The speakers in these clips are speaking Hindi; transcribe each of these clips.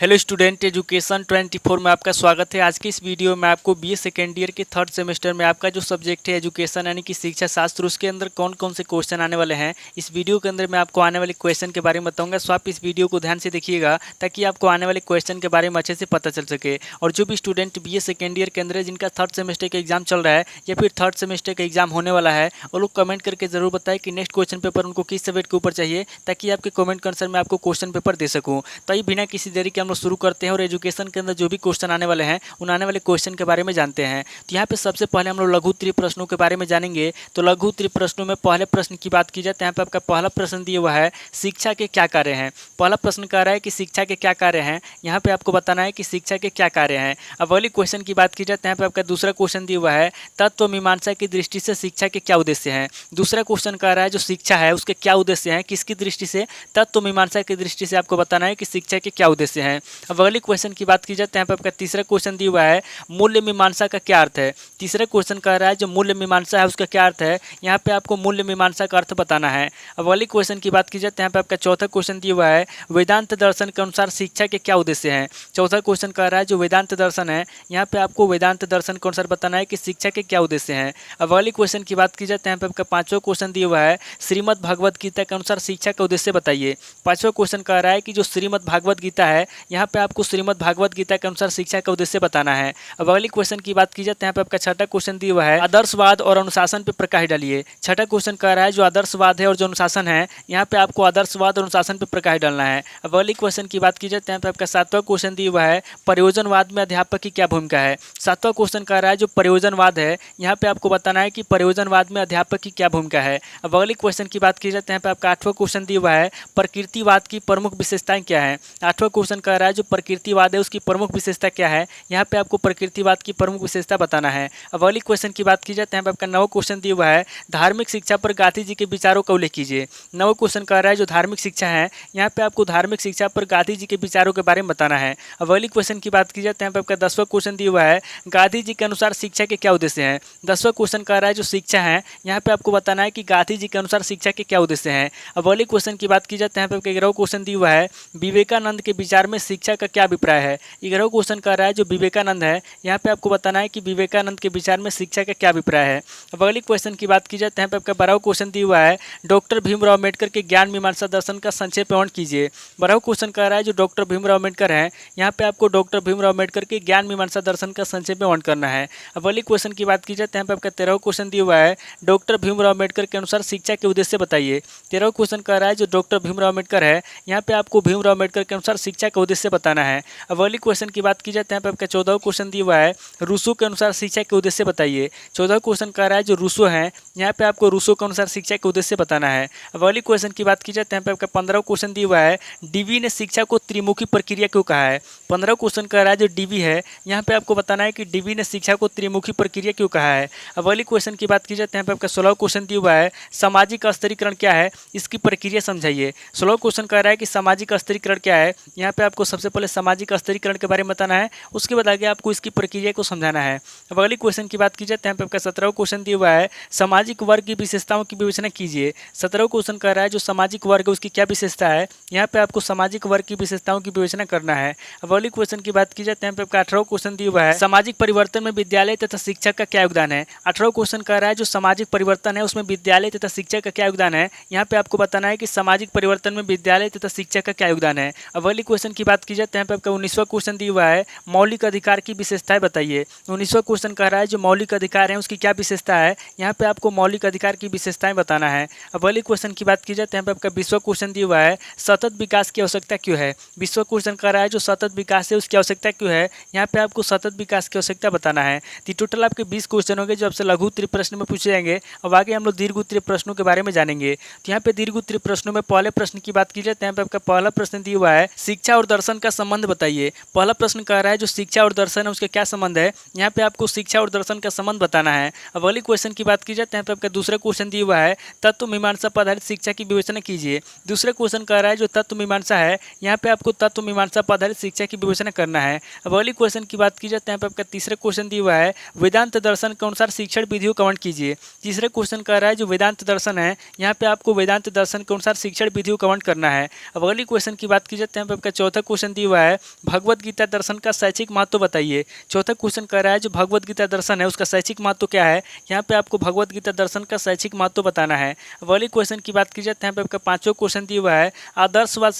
हेलो स्टूडेंट, एजुकेशन 24 में आपका स्वागत है। आज की इस वीडियो में आपको बीए सेकेंड ईयर के थर्ड सेमेस्टर में आपका जो सब्जेक्ट है एजुकेशन यानी कि शिक्षा शास्त्र, उसके अंदर कौन कौन से क्वेश्चन आने वाले हैं, इस वीडियो के अंदर मैं आपको आने वाले क्वेश्चन के बारे में बताऊंगा। सो आप इस वीडियो को ध्यान से देखिएगा ताकि आपको आने वाले क्वेश्चन के बारे में अच्छे से पता चल सके। और जो भी स्टूडेंट बीए सेकेंड ईयर के अंदर है, जिनका थर्ड सेमेस्टर का एग्जाम चल रहा है या फिर थर्ड सेमेस्टर का एग्जाम होने वाला है, वो लोग कमेंट करके जरूर बताएं कि नेक्स्ट क्वेश्चन पेपर उनको किस सब्जेक्ट के ऊपर चाहिए, ताकि आपके कमेंट के अनुसार मैं आपको क्वेश्चन पेपर दे सकूँ। तो ये बिना किसी देरी के हम लोग शुरू करते हैं और एजुकेशन के अंदर जो भी क्वेश्चन आने वाले हैं उन आने वाले क्वेश्चन के बारे में जानते हैं। तो यहाँ पे सबसे पहले हम लोग लघु उत्तरीय प्रश्नों के बारे में जानेंगे। तो लघु उत्तरीय प्रश्नों में पहले प्रश्न की बात की जाए तो यहाँ पे आपका पहला प्रश्न दिया हुआ है, शिक्षा के क्या कार्य हैं। पहला प्रश्न कह रहा है कि शिक्षा के क्या कार्य हैं। यहाँ पे आपको बताना है कि शिक्षा के क्या कार्य हैं। अब अगली क्वेश्चन की बात की जाए तो यहाँ पे आपका दूसरा क्वेश्चन दिया हुआ है, तत्व मीमांसा की दृष्टि से शिक्षा के क्या उद्देश्य हैं। दूसरा क्वेश्चन कह रहा है जो शिक्षा है उसके क्या उद्देश्य हैं, किसकी दृष्टि से, तत्व मीमांसा की दृष्टि से आपको बताना है कि शिक्षा के क्या उद्देश्य हैं। अब अगली क्वेश्चन की बात की जाए तो यहाँ पे आपका तीसरा क्वेश्चन दिया हुआ है, मूल्य मीमांसा का क्या अर्थ है। तीसरा क्वेश्चन कह रहा है जो मूल्य मीमांसा है उसका क्या अर्थ है। यहाँ पे आपको मूल्य मीमांसा का अर्थ बताना है। अब अगली क्वेश्चन की बात की जाए तो यहाँ पे आपका चौथा क्वेश्चन दिया हुआ है, वेदांत दर्शन के अनुसार शिक्षा के क्या उद्देश्य हैं। चौथा क्वेश्चन कह रहा है जो वेदांत दर्शन है, यहाँ पे आपको वेदांत दर्शन के अनुसार बताना है कि शिक्षा के क्या उद्देश्य हैं। अब अगली क्वेश्चन की बात की जाए तो यहाँ पे आपका पांचवा क्वेश्चन दिया हुआ है, श्रीमद् भगवद गीता के अनुसार शिक्षा का उद्देश्य बताइए। पांचवा क्वेश्चन कह रहा है कि जो श्रीमद् भागवत गीता है, यहाँ पे आपको श्रीमद् भागवत गीता के अनुसार शिक्षा का उद्देश्य बताना है। अब अगली क्वेश्चन की बात की जाए तो यहाँ पे आपका छठा क्वेश्चन दिया हुआ है, आदर्शवाद और अनुशासन पे प्रकाश डालिए। छठा क्वेश्चन कह रहा है जो आदर्शवाद है और जो अनुशासन है, यहाँ पे आपको आदर्शवाद और अनुशासन पे प्रकाश डालना है। अब अगली क्वेश्चन की बात की जाए तो यहाँ पे आपका सातवां क्वेश्चन दिया हुआ है, प्रयोजनवाद में अध्यापक की क्या भूमिका है। सातवां क्वेश्चन कह रहा है जो प्रयोजनवाद है, यहाँ पे आपको बताना है कि प्रयोजनवाद में अध्यापक की क्या भूमिका है। अब अगली क्वेश्चन की बात की जाए तो यहाँ पे आपका आठवां क्वेश्चन दिया हुआ है, प्रकृतिवाद की प्रमुख विशेषताएं क्या है। आठवां क्वेश्चन कह रहा है जो प्रकृतिवाद है उसकी प्रमुख विशेषता क्या है। यहाँ पे आपको प्रकृतिवाद की प्रमुख विशेषता बताना है। अब अगली क्वेश्चन की बात की जाए तो यहाँ पे आपका नवा क्वेश्चन दिया हुआ है, धार्मिक शिक्षा पर गांधी जी के विचारों का उल्लेख कीजिए। नवा क्वेश्चन कह रहा है जो धार्मिक शिक्षा है, यहाँ पे आपको धार्मिक शिक्षा पर गांधी जी के विचारों के बारे में बताना है। अब अगली क्वेश्चन की बात की जाए तो यहाँ पे आपका 10वां क्वेश्चन दिया हुआ है, गांधी जी के अनुसार शिक्षा के क्या उद्देश्य हैं। 10वां क्वेश्चन कह रहा है जो शिक्षा है, यहाँ पे आपको बताना है कि गांधी जी के अनुसार शिक्षा के क्या उद्देश्य हैं। अब अगली क्वेश्चन की बात की जाए तो यहाँ पे आपका 11वां क्वेश्चन दिया हुआ है, विवेकानंद के विचार में शिक्षा का क्या अभिप्राय है। 11वां क्वेश्चन कह रहा है जो विवेकानंद है, यहाँ पे आपको बताना है कि विवेकानंद के विचार में शिक्षा का क्या अभिप्राय है। अब अगली क्वेश्चन की बात की जाए तो यहाँ पे आपका 12वां क्वेश्चन दिया हुआ है, डॉक्टर भीमराव अम्बेडकर के ज्ञान मीमांसा दर्शन का संक्षेप वर्णन कीजिए। 12वां क्वेश्चन कह रहा है जो डॉक्टर भीमराव अम्बेडकर है, यहाँ पे आपको डॉक्टर भीमराव अम्बेडकर के ज्ञान मीमांसा दर्शन का संक्षेप में वर्णन करना है। अब अगली क्वेश्चन की बात की जाए तो यहाँ पे आपका 13वां क्वेश्चन दिया हुआ है, डॉक्टर भीमराव अम्बेडकर के अनुसार शिक्षा के उद्देश्य बताइए। 13वां क्वेश्चन कह रहा है जो डॉक्टर भीमराव अम्बेडकर है, यहाँ पे आपको भीमराव अम्बेडकर के अनुसार शिक्षा का उद्देश्य बताना है। अब अगली क्वेश्चन की बात की जाए तो यहाँ पे आपका 14वां क्वेश्चन दिया हुआ है, रूसो के अनुसार शिक्षा के उद्देश्य बताइए। 14वां क्वेश्चन कह रहा है जो रूसो है, यहाँ पे आपको रूसो के अनुसार शिक्षा के उद्देश्य बताना है। अब अगली क्वेश्चन की बात की जाए तो यहाँ पे आपका 15वां क्वेश्चन दिया हुआ है, डीवी ने शिक्षा को त्रिमुखी प्रक्रिया क्यों कहा है। 15वां क्वेश्चन कह रहा है जो डीवी है, यहाँ पे आपको बताना है कि डीवी ने शिक्षा को त्रिमुखी प्रक्रिया क्यों कहा है। अब अगली क्वेश्चन की बात की जाए तो यहाँ पे आपका 16वां क्वेश्चन दिया हुआ है, सामाजिक स्तरीकरण क्या है, इसकी प्रक्रिया समझाइए। 16वां क्वेश्चन कह रहा है कि सामाजिक स्तरीकरण क्या है, यहाँ पे आपको सबसे पहले सामाजिक स्तरीकरण के बारे में बताना है, उसके बाद आगे आपको इसकी प्रक्रिया को समझाना है। अब अगली क्वेश्चन की बात की जाए तो यहाँ पे आपका 17वां क्वेश्चन दिया हुआ है, सामाजिक वर्ग की विशेषताओं की विवेचना कीजिए। 17वां क्वेश्चन कह रहा है जो सामाजिक वर्ग है उसकी क्या विशेषता है, यहाँ पे आपको सामाजिक वर्ग की विशेषताओं की विवेचना करना है। अब अगली क्वेश्चन की बात की जाए तो यहाँ पे आपका 18वां क्वेश्चन दिया हुआ है, सामाजिक परिवर्तन में विद्यालय तथा शिक्षक का क्या योगदान है। 18वां क्वेश्चन कह रहा है जो सामाजिक परिवर्तन है उसमें विद्यालय तथा शिक्षक का क्या योगदान है, यहाँ पे आपको बताना है कि सामाजिक परिवर्तन में विद्यालय तथा शिक्षक का क्या योगदान है। अब अगली क्वेश्चन की बात की जाए तो यहाँ पे आपका 19वां क्वेश्चन दिया हुआ है, मौलिक अधिकार की विशेषताएं बताइए। 19वां क्वेश्चन कह रहा है जो मौलिक अधिकार है उसकी क्या विशेषता है, यहाँ पे आपको मौलिक अधिकार की विशेषताएं बताना है। अब अगली क्वेश्चन की बात की जाए तो यहाँ पे आपका 20वां क्वेश्चन दिया हुआ है, सतत विकास की आवश्यकता क्यों है। 20वां क्वेश्चन कह रहा है जो सतत विकास है उसकी आवश्यकता क्यों है, यहाँ पे आपको सतत विकास की आवश्यकता बताना है। तो टोटल आपके 20 क्वेश्चन होंगे जो आपसे लघु उत्तरीय प्रश्न में पूछे जाएंगे। अब आगे हम लोग दीर्घ उत्तरीय प्रश्नों के बारे में जानेंगे। तो यहाँ पे दीर्घ उत्तरीय प्रश्नों में पहले प्रश्न की बात की जाए तो यहाँ पे आपका पहला प्रश्न दिया हुआ है, शिक्षा और दर्शन का संबंध बताइए। पहला प्रश्न कह रहा है जो शिक्षा और दर्शन है उसका क्या संबंध है, यहाँ पे आपको शिक्षा और दर्शन का संबंध बताना है। अब अगली क्वेश्चन की बात की जाए तो यहाँ पे आपका दूसरा क्वेश्चन दिया हुआ है, तत्व मीमांसा पर आधारित शिक्षा की विवेचना कीजिए। दूसरा क्वेश्चन कह रहा है जो तत्व मीमांसा है, यहाँ पे आपको तत्व मीमांसा पर आधारित शिक्षा की विवेचना करना है। अब अगली क्वेश्चन की बात की जाए तो यहाँ पे आपका तीसरा क्वेश्चन दिया हुआ है, वेदांत दर्शन के अनुसार शिक्षण विधियों का वर्णन कीजिए। तीसरा क्वेश्चन कह रहा है जो वेदांत दर्शन है, यहाँ पे आपको वेदांत दर्शन के अनुसार शिक्षण विधियों का वर्णन करना है। अब अगली क्वेश्चन की बात की जाए तो यहाँ पे आपका चौथा क्वेश्चन दिया हुआ है भगवत गीता दर्शन का शैक्षिक महत्व बताइए। चौथा क्वेश्चन कह रहा है जो भगवत गीता दर्शन है उसका शैक्षिक महत्व क्या है। यहाँ पे आपको भगवत गीता दर्शन का शैक्षिक महत्व बताना है। अगले क्वेश्चन की बात की जाए तो यहाँ पे आपका पांचवा क्वेश्चन दिया हुआ है आदर्शवाद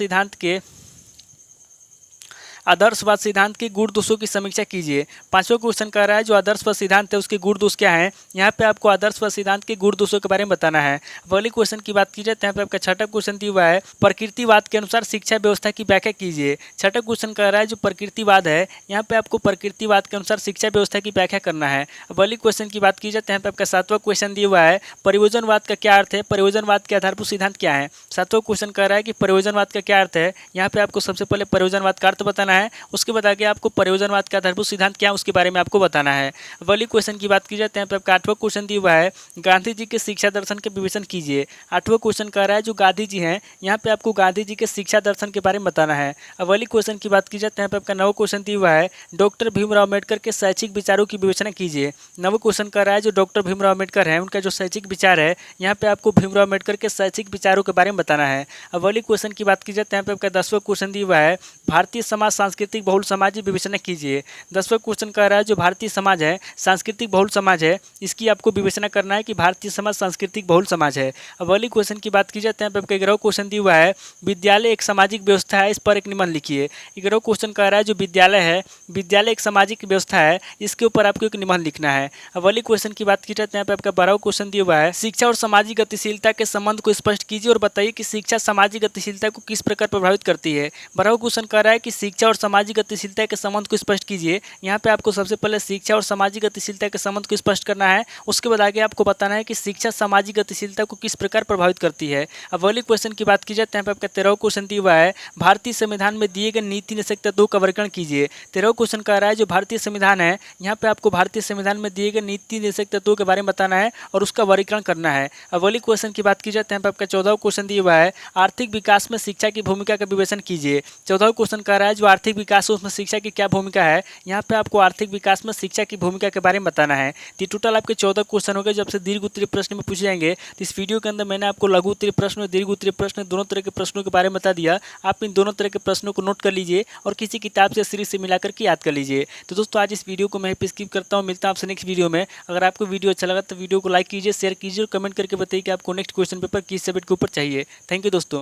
सिद्धांत के गुण दोषों की समीक्षा कीजिए। पांचवा क्वेश्चन कह रहा है जो आदर्शवाद सिद्धांत है उसके गुण दोष क्या हैं। यहाँ पे आपको आदर्शवाद सिद्धांत के गुण दोषों के बारे में बताना है। अगले क्वेश्चन की बात की जाए तो यहाँ पे आपका छठा क्वेश्चन दिया हुआ है प्रकृतिवाद के अनुसार शिक्षा व्यवस्था की व्याख्या कीजिए। छठा क्वेश्चन कह रहा है जो प्रकृतिवाद है यहाँ पे आपको प्रकृतिवाद के अनुसार शिक्षा व्यवस्था की व्याख्या करना है। अगले क्वेश्चन की बात की जाए तो यहाँ पे आपका सातवां क्वेश्चन दिया हुआ है परियोजनवाद का क्या अर्थ है, परियोजनवाद के आधारभूत सिद्धांत क्या है। सातवां क्वेश्चन कह रहा है कि परियोजनवाद का क्या अर्थ है। यहाँ पे आपको सबसे पहले परियोजनवाद का अर्थ बताना है, उसके बाद आगे आपको परियोजनवाद का आधारभूत सिद्धांत क्या है उसके बारे में आपको बताना है। अगले क्वेश्चन की बात की जाए तो यहाँ पे आपका आठवां क्वेश्चन दिया हुआ है गांधी जी के शिक्षा दर्शन के विवेचन कीजिए। आठवां क्वेश्चन कह रहा है जो गांधी जी हैं यहाँ पे आपको गांधी जी के शिक्षा दर्शन के बारे में बताना है। अगले क्वेश्चन की बात की जाए तो यहाँ पे आपका नवा क्वेश्चन दिया हुआ है डॉक्टर भीमराव अम्बेडकर के शैक्षिक विचारों की विवेचना कीजिए। नवा क्वेश्चन कह रहा है जो डॉक्टर भीमराव अम्बेडकर है उनका जो शैक्षिक विचार है यहाँ पे आपको भीमराव अम्बेडकर के शैक्षिक विचारों के बारे में बताना है। अगले क्वेश्चन की बात की जाए तो यहाँ पे आपका 10वां क्वेश्चन दिया हुआ है भारतीय समाज सांस्कृतिक बहुल समाज विवेचना कीजिए। 10वां क्वेश्चन कह रहा है जो भारतीय समाज है सांस्कृतिक बहुल समाज है इसकी आपको विवेचना करना है कि भारतीय समाज सांस्कृतिक बहुल समाज है। अगले क्वेश्चन की बात की जाए तो यहाँ पे आपका 11वां क्वेश्चन दिया हुआ है विद्यालय एक सामाजिक व्यवस्था है, इस पर एक निबंध लिखिए। 11वां क्वेश्चन कह रहा है जो विद्यालय है विद्यालय एक सामाजिक व्यवस्था है, इसके ऊपर आपको एक निबंध लिखना है। अगले क्वेश्चन की बात की जाए तो यहाँ पे आपका 12वां क्वेश्चन दिया हुआ है शिक्षा और सामाजिक गतिशीलता के संबंध को स्पष्ट कीजिए और बताइए कि शिक्षा सामाजिक गतिशीलता को किस प्रकार प्रभावित करती है। 12वां क्वेश्चन कह रहा है कि शिक्षा और सामाजिक गतिशीलता के संबंध को स्पष्ट कीजिए। यहाँ पे आपको सबसे पहले शिक्षा और सामाजिक गतिशीलता के संबंध को स्पष्ट करना है, उसके बाद आगे आपको बताना है कि शिक्षा सामाजिक गतिशीलता को किस प्रकार प्रभावित करती है। अब अगले क्वेश्चन की बात की जाए तो यहाँ पे आपका 13वां क्वेश्चन दिया हुआ है भारतीय संविधान में दिए गए नीति निषेध तत्वों का वर्गीकरण कीजिए। 13वां क्वेश्चन कह रहा है जो भारतीय संविधान है यहाँ पे आपको भारतीय संविधान में दिए गए नीति निषेध तत्वों के बारे में बताना है और उसका वर्गीकरण करना है। अब अगले क्वेश्चन की बात की जाए तो यहाँ पे आपका 14वां क्वेश्चन दिया हुआ है आर्थिक विकास में शिक्षा की भूमिका का विवेचन कीजिए। 14वां क्वेश्चन कह रहा है जो आर्थिक विकास है उसमें शिक्षा की क्या भूमिका है। यहाँ पे आपको आर्थिक विकास में शिक्षा की भूमिका के बारे में बताना है। तो टोटल आपके 14 क्वेश्चन हो गए जो आपसे दीर्घ उत्तरीय प्रश्न में पूछे जाएंगे। तो इस वीडियो के अंदर मैंने आपको लघु उत्तरीय प्रश्न और दीर्घ उत्तरीय प्रश्न दोनों तरह के प्रश्नों के बारे में बता दिया। आप इन दोनों तरह के प्रश्नों को नोट कर लीजिए और किसी किताब से सीरीज से मिलाकर के याद कर लीजिए। तो दोस्तों आज इस वीडियो को मैं स्किप करता हूँ, मिलता हूँ आपसे नेक्स्ट वीडियो में। अगर आपको वीडियो अच्छा लगा तो वीडियो को लाइक कीजिए, शेयर कीजिए और कमेंट करके बताइए कि आपको नेक्स्ट क्वेश्चन पेपर किस सब्जेक्ट के ऊपर चाहिए। थैंक यू दोस्तों।